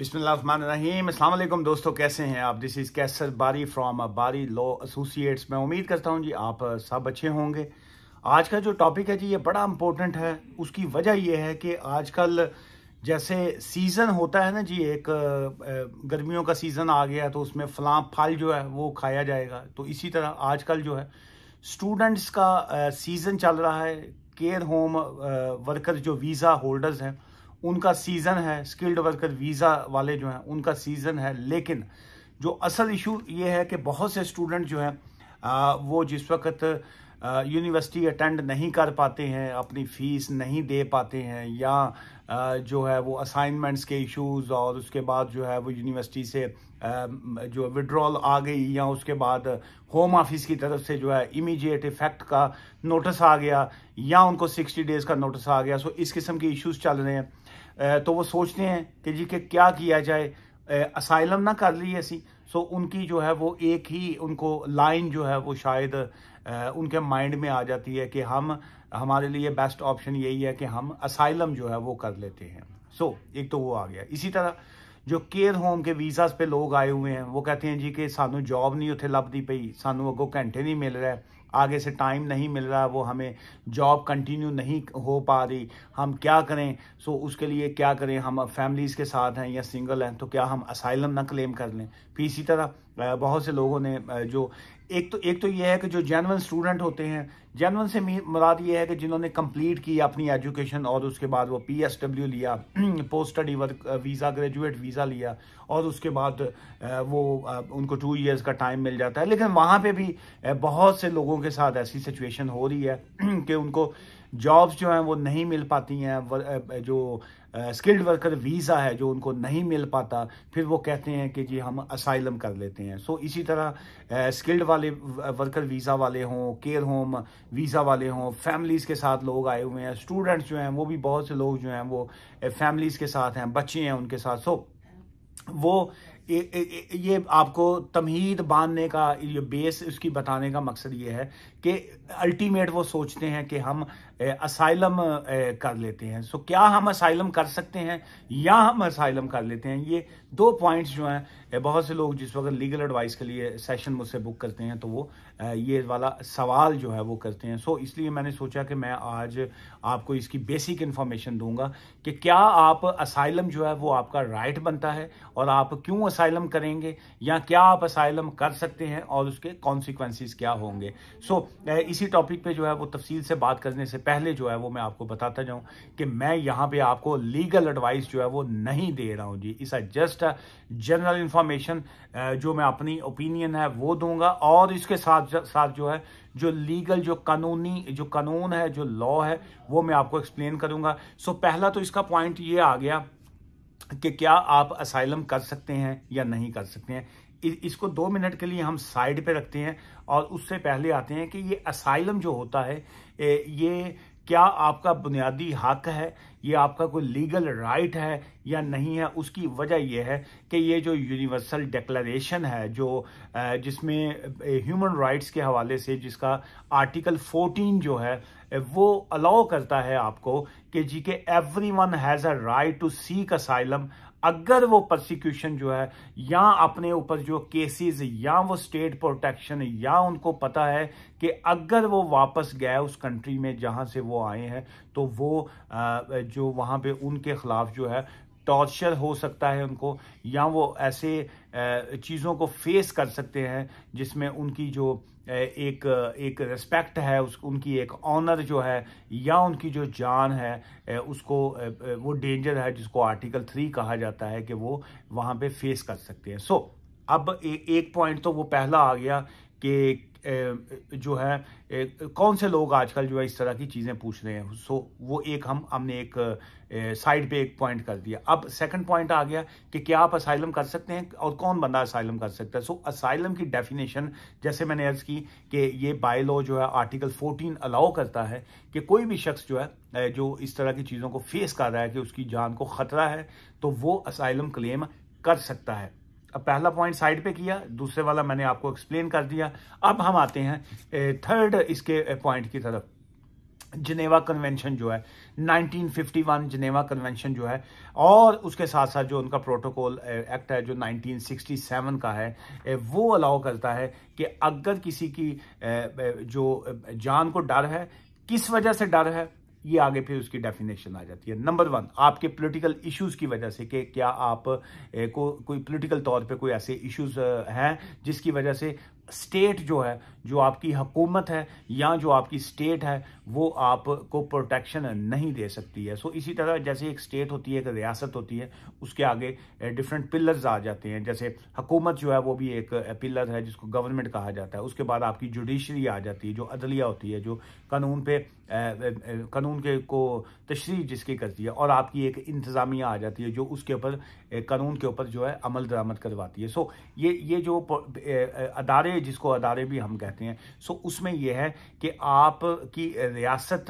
बिस्मिल्लाहिर्रहमानिर्रहीम। अस्सलाम वालेकुम दोस्तों, कैसे हैं आप? दिस इज़ कैसर बारी फ्रॉम बारी लॉ एसोसिएट्स। मैं उम्मीद करता हूं जी आप सब अच्छे होंगे। आज का जो टॉपिक है जी ये बड़ा इम्पोर्टेंट है। उसकी वजह ये है कि आजकल जैसे सीज़न होता है ना जी, एक गर्मियों का सीज़न आ गया तो उसमें फल जो है वो खाया जाएगा। तो इसी तरह आजकल जो है स्टूडेंट्स का सीज़न चल रहा है। केयर होम वर्कर जो वीज़ा होल्डर्स हैं उनका सीज़न है, स्किल्ड वर्कर वीज़ा वाले जो हैं उनका सीज़न है। लेकिन जो असल इशू ये है कि बहुत से स्टूडेंट जो हैं वो जिस वक्त यूनिवर्सिटी अटेंड नहीं कर पाते हैं, अपनी फ़ीस नहीं दे पाते हैं, या जो है वो असाइनमेंट्स के इश्यूज़, और उसके बाद जो है वो यूनिवर्सिटी से जो विड्रॉल आ गई, या उसके बाद होम ऑफिस की तरफ से जो है इमीडिएट इफेक्ट का नोटिस आ गया, या उनको 60 डेज़ का नोटिस आ गया। सो इस किस्म के इश्यूज़ चल रहे हैं। तो वो सोचते हैं कि जी कि क्या किया जाए, असाइलम ना कर ली ऐसी। सो उनकी जो है वो एक ही उनको लाइन जो है वो शायद उनके माइंड में आ जाती है कि हमारे लिए बेस्ट ऑप्शन यही है कि हम असाइलम जो है वो कर लेते हैं। सो एक तो वो आ गया। इसी तरह जो केयर होम के वीज़ाज पे लोग आए हुए हैं वो कहते हैं जी कि सानू जॉब नहीं उत्थे लभदी पई, सानू अगों घंटे नहीं मिल रहा है, आगे से टाइम नहीं मिल रहा, वो हमें जॉब कंटिन्यू नहीं हो पा रही, हम क्या करें। सो उसके लिए क्या करें, हम फैमिलीज़ के साथ हैं या सिंगल हैं, तो क्या हम असाइलम ना क्लेम कर लें। फिर इसी तरह बहुत से लोगों ने जो एक तो ये है कि जो जेन्युइन स्टूडेंट होते हैं, जेन्युइन से मुराद ये है कि जिन्होंने कंप्लीट की अपनी एजुकेशन और उसके बाद वो PSW लिया, post study work visa, graduate visa लिया, और उसके बाद वो उनको 2 इयर्स का टाइम मिल जाता है। लेकिन वहाँ पे भी बहुत से लोगों के साथ ऐसी सिचुएशन हो रही है कि उनको जॉब्स जो हैं वो नहीं मिल पाती हैं, जो स्किल्ड वर्कर वीज़ा है जो उनको नहीं मिल पाता, फिर वो कहते हैं कि जी हम असाइलम कर लेते हैं। सो इसी तरह स्किल्ड वाले वर्कर वीज़ा वाले हों, केयर होम वीज़ा वाले हों, फैमिलीज़ के साथ लोग आए हुए हैं, स्टूडेंट्स जो हैं वो भी बहुत से लोग जो हैं वो फैमिलीज़ के साथ हैं, बच्चे हैं उनके साथ। सो वो ये आपको तमहीद बांधने का, ये बेस उसकी बताने का मकसद ये है कि अल्टीमेट वो सोचते हैं कि हम असाइलम कर लेते हैं। सो क्या हम असाइलम कर सकते हैं या हम असाइलम कर लेते हैं? ये 2 पॉइंट्स जो हैं, बहुत से लोग जिस वक्त लीगल एडवाइस के लिए सेशन मुझसे बुक करते हैं तो वो ये वाला सवाल जो है वो करते हैं। सो इसलिए मैंने सोचा कि मैं आज आपको इसकी बेसिक इन्फॉर्मेशन दूंगा कि क्या आप असाइलम जो है वो आपका राइट बनता है और आप क्यों असाइलम करेंगे, या क्या आप असाइलम कर सकते हैं और उसके कॉन्सिक्वेंसेस क्या होंगे। सो इसी टॉपिक पे जो है वो तफसील से बात करने से पहले जो है वो मैं आपको बताता जाऊं कि मैं यहाँ पे आपको लीगल एडवाइस जो है वो नहीं दे रहा हूँ जी। इट्स जस्ट जनरल इंफॉर्मेशन, जो मैं अपनी ओपिनियन है वो दूंगा, और इसके साथ साथ जो है जो लीगल जो कानून है, जो लॉ है, वो मैं आपको एक्सप्लेन करूंगा। सो पहला तो इसका पॉइंट ये आ गया कि क्या आप असाइलम कर सकते हैं या नहीं कर सकते हैं। इसको 2 मिनट के लिए हम साइड पे रखते हैं और उससे पहले आते हैं कि ये असाइलम जो होता है ये क्या आपका बुनियादी हक है, ये आपका कोई लीगल राइट है या नहीं है। उसकी वजह यह है कि ये जो यूनिवर्सल डिक्लेरेशन है, जो जिसमें ह्यूमन राइट्स के हवाले से जिसका आर्टिकल 14 जो है वो अलाउ करता है आपको कि जी के everyone has a right to seek asylum, अगर वो परसिक्यूशन जो है या अपने ऊपर जो केसेस, या वो स्टेट प्रोटेक्शन, या उनको पता है कि अगर वो वापस गए उस कंट्री में जहां से वो आए हैं तो वो जो वहां पे उनके खिलाफ जो है टॉर्चर हो सकता है उनको, या वो ऐसे चीज़ों को फेस कर सकते हैं जिसमें उनकी जो एक रिस्पेक्ट है, उनकी एक ऑनर जो है, या उनकी जो जान है उसको वो डेंजर है जिसको आर्टिकल 3 कहा जाता है कि वो वहाँ पे फेस कर सकते हैं। सो अब एक पॉइंट तो वो पहला आ गया कि जो है कौन से लोग आजकल जो है इस तरह की चीज़ें पूछ रहे हैं। सो वो एक हमने एक साइड पे एक पॉइंट कर दिया। अब सेकंड पॉइंट आ गया कि क्या आप असाइलम कर सकते हैं और कौन बंदा असाइलम कर सकता है। सो असाइलम की डेफिनेशन जैसे मैंने अर्ज की कि ये बाय लॉ जो है आर्टिकल 14 अलाउ करता है कि कोई भी शख्स जो है जो इस तरह की चीज़ों को फेस कर रहा है कि उसकी जान को खतरा है तो वो असाइलम क्लेम कर सकता है। अब पहला पॉइंट साइड पे किया, दूसरे वाला मैंने आपको एक्सप्लेन कर दिया। अब हम आते हैं थर्ड इसके पॉइंट की तरफ जिनेवा कन्वेंशन जो है 1951 जिनेवा कन्वेंशन जो है, और उसके साथ साथ जो उनका प्रोटोकॉल एक्ट है जो 1967 का है, वो अलाउ करता है कि अगर किसी की जो जान को डर है, किस वजह से डर है, ये आगे फिर उसकी डेफिनेशन आ जाती है। नंबर 1, आपके पॉलिटिकल इश्यूज की वजह से, कि क्या आप कोई पॉलिटिकल तौर पे कोई ऐसे इश्यूज हैं जिसकी वजह से स्टेट जो है, जो आपकी हुकूमत है या जो आपकी स्टेट है, वो आपको प्रोटेक्शन नहीं दे सकती है। सो इसी तरह जैसे एक स्टेट होती है, एक रियासत होती है, उसके आगे डिफरेंट पिलर्स आ जाते हैं। जैसे हुकूमत जो है वो भी एक पिलर है जिसको गवर्नमेंट कहा जाता है। उसके बाद आपकी जुडिशरी आ जाती है, जो अदलिया होती है, जो कानून पे कानून के को तशरीह जिसकी करती है, और आपकी एक इंतज़ामिया आ जाती है जो उसके ऊपर कानून के ऊपर जो है अमल दरामद करवाती है। सो ये जो अदारे, जिसको अदारे भी हम कहते हैं, सो उसमें यह है कि आपकी रियासत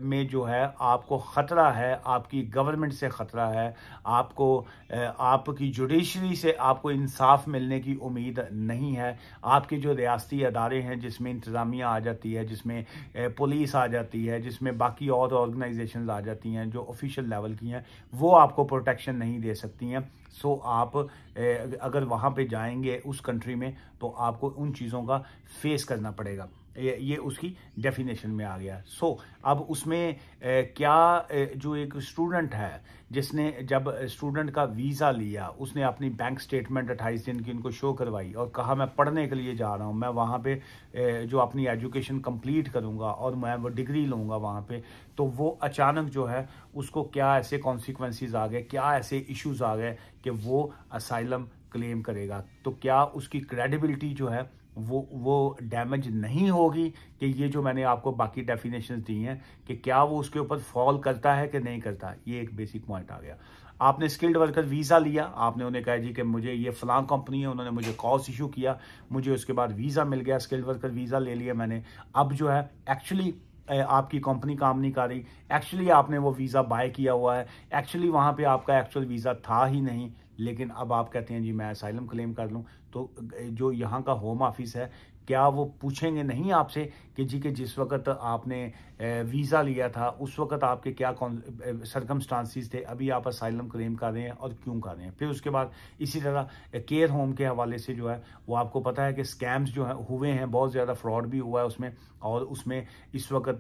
में जो है आपको ख़तरा है, आपकी गवर्नमेंट से ख़तरा है, आपको आपकी जुडिशरी से आपको इंसाफ मिलने की उम्मीद नहीं है। आपके जो रियासती अदारे हैं जिसमें इंतज़ामिया आ जाती है, जिसमें पुलिस आ जाती है, जिसमें बाकी और ऑर्गेनाइजेशंस आ जाती हैं जो ऑफिशियल लेवल की हैं, वो आपको प्रोटेक्शन नहीं दे सकती हैं। सो आप अगर वहाँ पे जाएंगे उस कंट्री में, तो आपको उन चीज़ों का फेस करना पड़ेगा। ये उसकी डेफिनेशन में आ गया। सो अब उसमें क्या जो एक स्टूडेंट है जिसने जब स्टूडेंट का वीज़ा लिया, उसने अपनी बैंक स्टेटमेंट 28 दिन की उनको शो करवाई और कहा मैं पढ़ने के लिए जा रहा हूँ, मैं वहाँ पे जो अपनी एजुकेशन कंप्लीट करूँगा और मैं वो डिग्री लूँगा वहाँ पे, तो वो अचानक जो है उसको क्या ऐसे कॉन्सिक्वेंसेस आ गए, क्या ऐसे इश्यूज आ गए कि वो असाइलम क्लेम करेगा। तो क्या उसकी क्रेडिबिलिटी जो है वो डैमेज नहीं होगी कि ये जो मैंने आपको बाकी डेफिनेशंस दी हैं कि क्या वो उसके ऊपर फॉल करता है कि नहीं करता। ये एक बेसिक पॉइंट आ गया। आपने स्किल्ड वर्कर वीज़ा लिया, आपने उन्हें कहा जी कि मुझे ये फलां कंपनी है, उन्होंने मुझे कॉज इशू किया, मुझे उसके बाद वीज़ा मिल गया, स्किल्ड वर्कर वीज़ा ले लिया मैंने। अब जो है एक्चुअली आपकी कंपनी काम नहीं कर रही, एक्चुअली आपने वो वीज़ा बाय किया हुआ है, एक्चुअली वहाँ पे आपका एक्चुअल वीज़ा था ही नहीं, लेकिन अब आप कहते हैं जी मैं असाइलम क्लेम कर लूँ। तो जो यहाँ का होम ऑफिस है, क्या वो पूछेंगे नहीं आपसे कि जी कि जिस वक्त आपने वीज़ा लिया था उस वक्त आपके क्या सरकमस्टांसिस थे, अभी आप असाइलम क्लेम कर रहे हैं और क्यों कर रहे हैं। फिर उसके बाद इसी तरह केयर होम के हवाले से जो है वो आपको पता है कि स्कैम्स जो है हुए हैं, बहुत ज़्यादा फ्रॉड भी हुआ है उसमें, और उसमें इस वक्त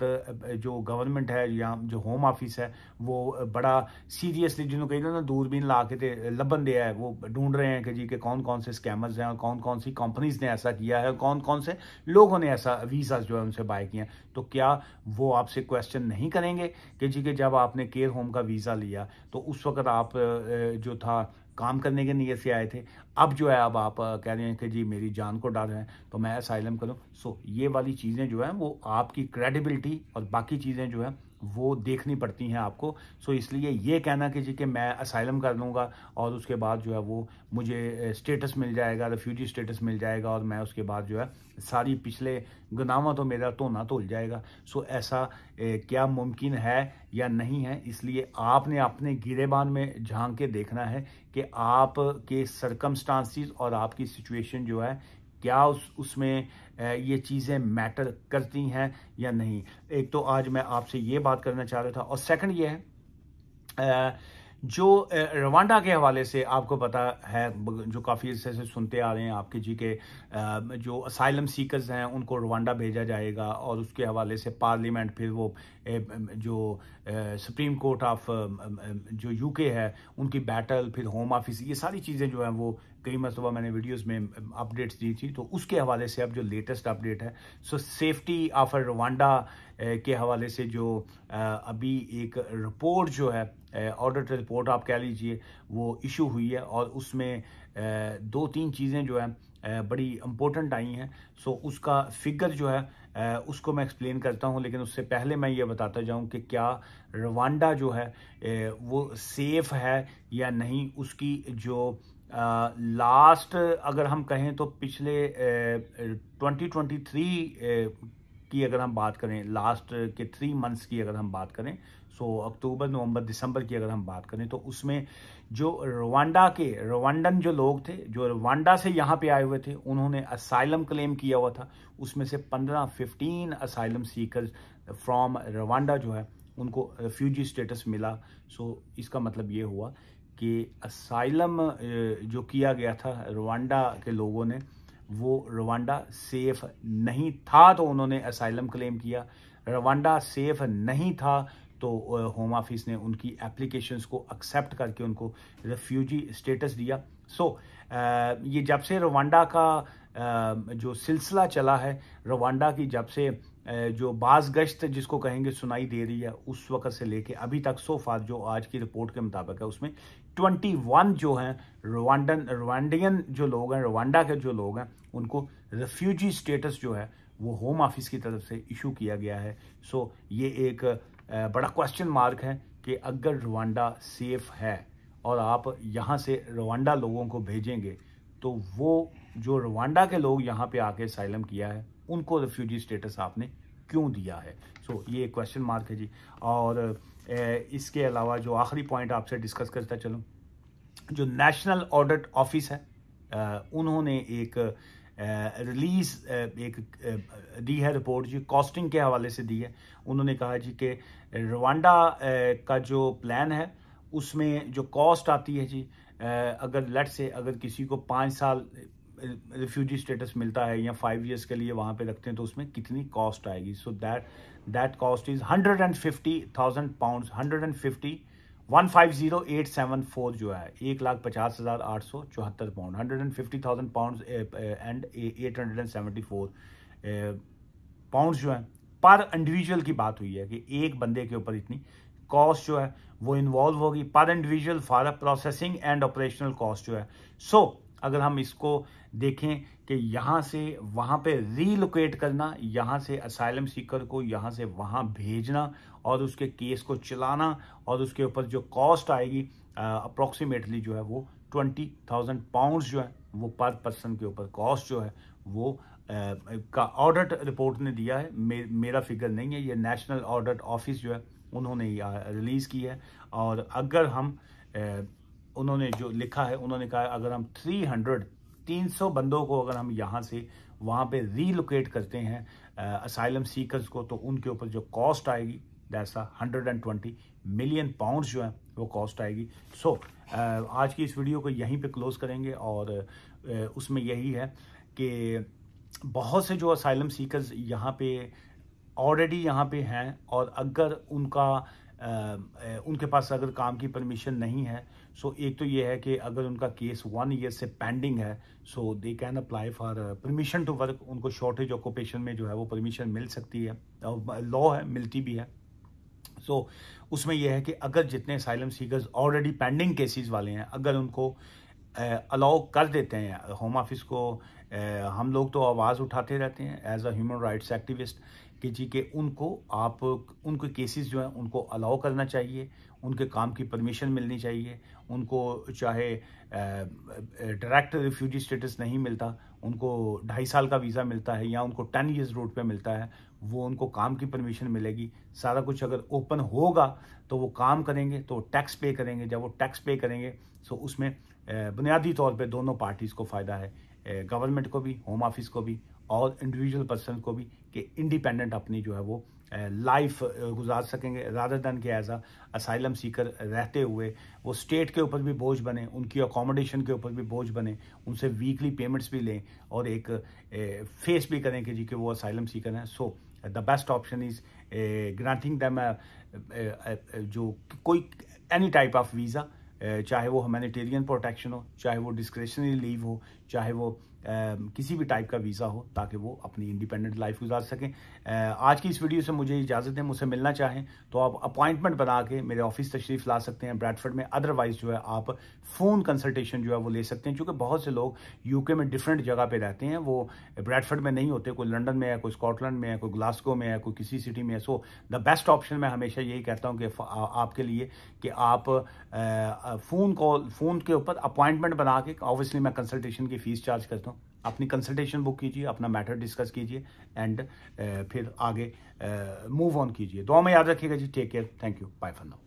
जो गवर्नमेंट है या जो होम ऑफिस है वो बड़ा सीरियसली, जिन्होंने कही ना दूरबीन ला के लबन दिया है, वो ढूंढ रहे हैं कि जी के कौन कौन से स्कैमर्स हैं और कौन कौन सी कंपनीज ने ऐसा किया है, कौन कौन से लोगों ने ऐसा वीज़ा जो है उनसे बाय किया। तो क्या वो आपसे क्वेश्चन नहीं करेंगे कि जी के जब आपने केयर होम का वीज़ा लिया तो उस वक्त आप जो था काम करने के नियत से आए थे, अब जो है अब आप कह रहे हैं कि जी मेरी जान को डर है तो मैं असाइलम करूं। सो ये वाली चीज़ें जो हैं वो आपकी क्रेडिबिलिटी और बाकी चीज़ें जो हैं वो देखनी पड़ती हैं आपको। सो इसलिए ये कहना कि जी कि मैं असाइलम कर लूँगा और उसके बाद जो है वो मुझे स्टेटस मिल जाएगा, रेफ्यूजी स्टेटस मिल जाएगा, और मैं उसके बाद जो है सारी पिछले गुनाहों तो मेरा धोना धुल जाएगा। सो ऐसा क्या मुमकिन है या नहीं है। इसलिए आपने अपने गिरेबान में झांक के देखना है कि आप के सरकमस्टांसिस और आपकी सिचुएशन जो है क्या उसमें ये चीज़ें मैटर करती हैं या नहीं। एक तो आज मैं आपसे ये बात करना चाह रहा था, और सेकंड ये है जो रवांडा के हवाले से आपको पता है, जो काफ़ी अर्से से सुनते आ रहे हैं आपके जी के जो असाइलम सीकर्स हैं उनको रवांडा भेजा जाएगा, और उसके हवाले से पार्लियामेंट, फिर वो जो सुप्रीम कोर्ट ऑफ जो यूके है उनकी बैटल, फिर होम ऑफिस, ये सारी चीज़ें जो हैं वो कई मरतबा मैंने वीडियोस में अपडेट्स दी थी। तो उसके हवाले से अब जो लेटेस्ट अपडेट है, सो सेफ्टी ऑफ रवांडा के हवाले से जो अभी एक रिपोर्ट जो है, ऑडिट रिपोर्ट आप कह लीजिए, वो इशू हुई है, और उसमें 2-3 चीज़ें जो हैं बड़ी इम्पोर्टेंट आई हैं। सो उसका फिगर जो है उसको मैं एक्सप्लेन करता हूं, लेकिन उससे पहले मैं ये बताता जाऊं कि क्या रवांडा जो है वो सेफ है या नहीं। उसकी जो लास्ट अगर हम कहें तो पिछले 2023 की अगर हम बात करें, लास्ट के 3 मंथ्स की अगर हम बात करें, सो अक्टूबर, नवंबर, दिसंबर की अगर हम बात करें, तो उसमें जो रवांडन जो लोग थे, जो रवांडा से यहाँ पे आए हुए थे, उन्होंने असाइलम क्लेम किया हुआ था। उसमें से 15 असाइलम सीकर्स फ्रॉम रवांडा जो है उनको रेफ्यूजी स्टेटस मिला। सो इसका मतलब ये हुआ कि असाइलम जो किया गया था रवांडा के लोगों ने, वो रवांडा सेफ नहीं था तो उन्होंने असाइलम क्लेम किया। रवांडा सेफ नहीं था तो होम ऑफिस ने उनकी एप्लीकेशंस को एक्सेप्ट करके उनको रेफ्यूजी स्टेटस दिया। सो ये जब से रवांडा का जो सिलसिला चला है, रवांडा की जब से जो बाज़गश्त जिसको कहेंगे सुनाई दे रही है, उस वक्त से लेके अभी तक सो फार जो आज की रिपोर्ट के मुताबिक है उसमें 21 जो हैं रवांडियन जो लोग हैं, रवांडा के जो लोग हैं, उनको रेफ्यूजी स्टेटस जो है वो होम ऑफिस की तरफ से इशू किया गया है। सो ये एक बड़ा क्वेश्चन मार्क है कि अगर रवांडा सेफ है और आप यहाँ से रवांडा लोगों को भेजेंगे तो वो जो रवांडा के लोग यहाँ पे आके असाइलम किया है उनको रेफ्यूजी स्टेटस आपने क्यों दिया है। सो ये एक क्वेश्चन मार्क है जी। और इसके अलावा जो आखिरी पॉइंट आपसे डिस्कस करता चलूँ, जो नेशनल ऑडिट ऑफिस है उन्होंने एक रिलीज एक दी है रिपोर्ट जी, कॉस्टिंग के हवाले से दी है। उन्होंने कहा जी कि रवांडा का जो प्लान है उसमें जो कॉस्ट आती है जी, अगर लेट से अगर किसी को 5 साल रिफ्यूजी स्टेटस मिलता है या 5 इयर्स के लिए वहाँ पे रखते हैं तो उसमें कितनी कॉस्ट आएगी। So that cost is 150,000 pound, 150,874 जो है 1,50,874 पाउंड, 150,000 पाउंड एंड 874 पाउंड जो है पर इंडिविजुअल की बात हुई है कि एक बंदे के ऊपर इतनी कॉस्ट जो है वो इन्वॉल्व होगी पर individual for processing and operational cost जो है। सो अगर हम इसको देखें कि यहाँ से वहाँ पे रीलोकेट करना, यहाँ से असाइलम सीकर को यहाँ से वहाँ भेजना और उसके केस को चलाना और उसके ऊपर जो कॉस्ट आएगी अप्रॉक्सीमेटली जो है वो 20,000 पाउंड्स जो है वो पर पर्सन के ऊपर कॉस्ट जो है वो का ऑडिट रिपोर्ट ने दिया है। मेरा फिगर नहीं है, ये नेशनल ऑडिट ऑफिस जो है उन्होंने रिलीज़ की है। और अगर हम उन्होंने जो लिखा है, उन्होंने कहा अगर हम 300 बंदों को अगर हम यहाँ से वहाँ पे रीलोकेट करते हैं असाइलम सीकर्स को तो उनके ऊपर जो कॉस्ट आएगी दैट्स 120 मिलियन पाउंड्स जो है वो कॉस्ट आएगी। सो आज की इस वीडियो को यहीं पे क्लोज करेंगे और उसमें यही है कि बहुत से जो असाइलम सीकर्स यहाँ पे ऑलरेडी यहाँ पे हैं और अगर उनके पास अगर काम की परमिशन नहीं है, सो एक तो ये है कि अगर उनका केस 1 ईयर से पेंडिंग है so they can apply for permission to work. उनको शॉर्टेज ऑक्यूपेशन में जो है वो परमिशन मिल सकती है, लॉ है, मिलती भी है। सो उसमें यह है कि अगर जितने asylum seekers already pending cases वाले हैं अगर उनको अलाउ कर देते हैं होम ऑफिस को, हम लोग तो आवाज़ उठाते रहते हैं as a human rights activist कि जी के उनको आप उनके केसेस जो हैं उनको अलाउ करना चाहिए, उनके काम की परमिशन मिलनी चाहिए। उनको चाहे डायरेक्ट रिफ्यूजी स्टेटस नहीं मिलता, उनको 2.5 साल का वीज़ा मिलता है या उनको 10 ईयर्स रूट पे मिलता है, वो उनको काम की परमिशन मिलेगी। सारा कुछ अगर ओपन होगा तो वो काम करेंगे, तो टैक्स पे करेंगे। जब वो टैक्स पे करेंगे तो उसमें बुनियादी तौर पे दोनों पार्टीज़ को फ़ायदा है, गवर्नमेंट को भी, होम ऑफिस को भी और इंडिविजुअल पर्सन को भी, कि इंडिपेंडेंट अपनी जो है वो लाइफ गुजार सकेंगे रादर दैन के एज असाइलम सीकर रहते हुए वो स्टेट के ऊपर भी बोझ बने, उनकी अकोमोडेशन के ऊपर भी बोझ बने, उनसे वीकली पेमेंट्स भी लें और एक फेस भी करें कि जी कि वो असाइलम सीकर हैं। So the best option is granting them जो कोई एनी टाइप ऑफ वीज़ा, चाहे वो ह्यूमैनिटेरियन प्रोटेक्शन हो, चाहे वो डिस्क्रिशनरी लीव हो, चाहे वो किसी भी टाइप का वीज़ा हो, ताकि वो अपनी इंडिपेंडेंट लाइफ गुजार सकें। आज की इस वीडियो से मुझे इजाज़त दें। मुझसे मिलना चाहें तो आप अपॉइंटमेंट बना के मेरे ऑफिस तशरीफ़ ला सकते हैं ब्रैडफर्ड में। अदरवाइज़ जो है आप फ़ोन कंसल्टेशन जो है वो ले सकते हैं, क्योंकि बहुत से लोग यूके में डिफरेंट जगह पे रहते हैं, वो ब्रैडफर्ड में नहीं होते। कोई लंदन में है, कोई स्कॉटलैंड में है, कोई ग्लासगो में है, कोई किसी सिटी में है। सो द बेस्ट ऑप्शन मैं हमेशा यही कहता हूँ कि आपके लिए कि आप फ़ोन के ऊपर अपॉइंटमेंट बना के, ऑब्वियसली मैं कंसल्टेशन की फ़ीस चार्ज करता हूँ, अपनी कंसल्टेशन बुक कीजिए, अपना मैटर डिस्कस कीजिए एंड फिर आगे मूव ऑन कीजिए। दुआ में याद रखिएगा जी। Take care, thank you, bye for now.